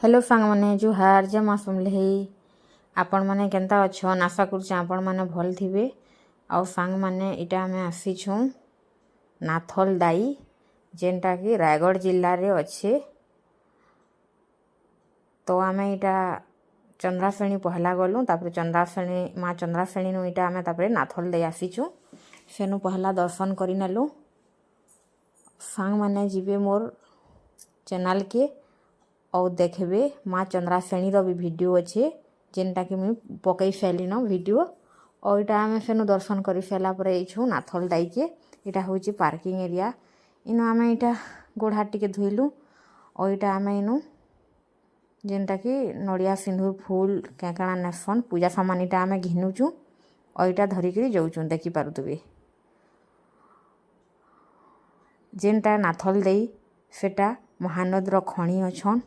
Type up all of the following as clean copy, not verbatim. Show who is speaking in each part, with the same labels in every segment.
Speaker 1: Hello सांग मैंने जुहार जय माँ समलेही आपण मैंने केनता अच्छन आशा कर आपण मैंने भल थे आउ सांग मैंने इटा आम आसीछूँ नाथल दाई जेनटा कि रायगढ़ जिल्ला रे अच्छे। तो आम इटा चंद्राश्रेणी पहला गलु तापर चंद्राश्रेणी माँ चंद्राश्रेणी नु इटा आम तापर नाथल दाई आसीछूँ सेनु पहला दर्शन करिनेलु। सांग मैंने जीवे मोर चैनल के और देखबे माँ चंद्राश्रेणी भी वीडियो अच्छे जेनटा कि मुझे पकई सारी न वीडियो और इटा आम सेनु दर्शन कर सारापर यू नाथल दाई के इटा हूँ पार्किंग एरिया इनु आम इटा गोड़ हाथ टिके धोइलु और इटा आम इनु जेनटा कि नड़िया सिंदूर फूल कैकाणा नेसन पूजा सामान इटा आम घिनुचु और इटा धरिक जाऊँ देखिपारे जेनटा नाथल दाई सेटा महानदर खणी अच्छन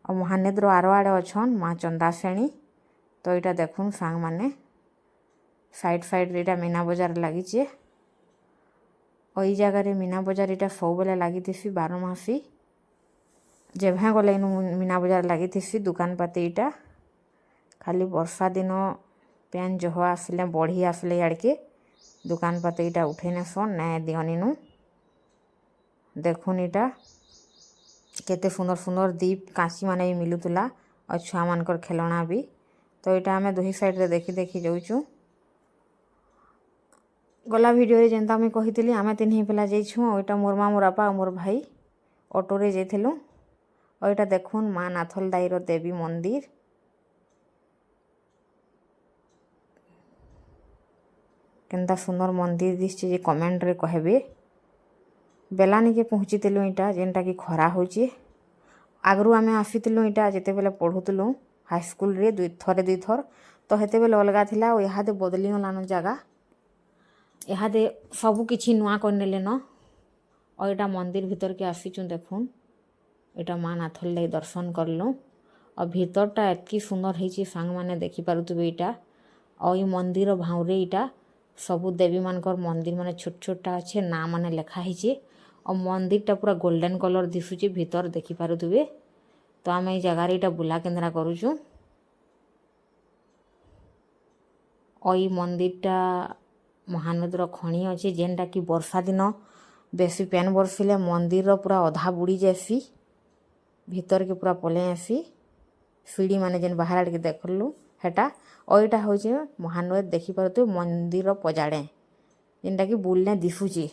Speaker 1: और महानदर आर आड़े अच्छन माँ चंद्राश्रेणी। तो यहाँ देखुन सांग माने साइड साइड रे मीना बजार लगी और ये जगार मीना बजार यहाँ सब बेले लगी 12 मासी जेभे गले इन मीना बजार लगी दुकान पाती यहाँ खाली वर्षा दिन पेन जह आसले बढ़ी आसले याड़के दुकान पाती यहाँ उठे नेसन ना दिहनीनु देखुन यहाँ केते सुंदर सुंदर दीप कांची माने भी मिलुला और छुआ मानकर खेलना भी। तो यहाँ आम दुही साइड रे देखी देखी जाऊँ गला भिडियो जेनता मुझे कही आम 3 पिला जाइछुँ और यहाँ मोर माँ मोर बापा और मोर भाई ऑटो रे जाइलु और यहाँ देखुन माँ नाथल दाई देवी मंदिर केनता सुंदर मंदिर दिशे जे कमेंट रे कहबे बेलानी के पहुँचीलु इटा जेनटा कि खरा होचे आगरू आम आसीलु इटा जिते बेले पढ़ुलु हाईस्कल रे थरे दुई थर तो हेते बेले अलगा थिला और यहाँ बदली गलान जगह यहाँ सबू किछि नुआ करनेले न और यहाँ मंदिर भीतर के आसीचुँ देखुन यहाँ माँ नाथल दाई दर्शन करलु और भीतरटा एतकी सुंदर है सांग माने देखी पारुथबे इटा और ये मंदिर भाउरे इटा सबू देवी मानकर मंदिर माने छोट छोटा अच्छे ना माने लिखा है और मंदिरटा पूरा गोल्डन कलर दिशुचे भीतर देखी पारुथबे। तो आम ये जगार यहाँ बुला केन्द्रा करुचु और ये मंदिरटा महानदर खणी अच्छे जेनटा कि वर्षा दिन बेसी पेन बरसिले मंदिर पूरा अधा बुड़ी जासी भीतर के पूरा पले आसी सीढ़ी माने जेन बाहर आड़ के देखलु हेटा और यहाँ हूँ महानद देखिपारे मंदिर पजाड़े जेनटा कि बुलने दिशुची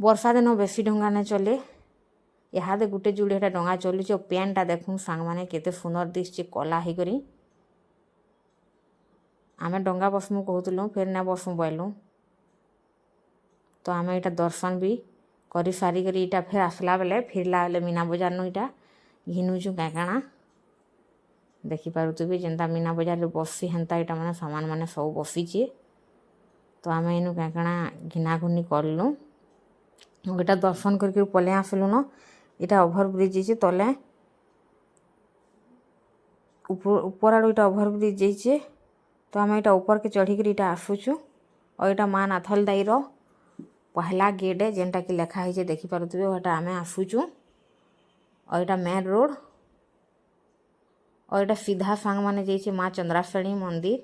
Speaker 1: वर्षा दिन बेसी डंगा नहीं चले यहाँ गोटे जुड़े डंगा चलुच और पेनटा देखुन सांग माने केते सुंदर दिशे कला ही करी आमे डंगा बसमु कहूलु फिर ना बसमु बैलु। तो आम यहाँ दर्शन भी कर सारिक इटा फिर आसला बेले फिरला बेले मीना बजार नु इटा घिनुचु कैकाणा देखिपारे जेनता मीना बजार बसी हेन्ता यहाँ मैंने सामान मैंने सब बसीचे। तो आम इनू कैकाणा घिना घुनी कलु यहाँ दर्शन करके पले आसलु न यहाँ ओभर ब्रिज जाइए तले ऊपर आड़ यहाँ ओभर ब्रिज जाइए। तो आम यहाँ ऊपर के चढ़िक यहाँ आसुचु और यहाँ माँ नाथल दाई पहला गेट है जेनटा कि लिखा है देखिपारे यहाँ आम आसुचु और यहाँ मेन रोड और यहाँ सीधा सांग माने जाइए माँ चंद्राश्रेणी मंदिर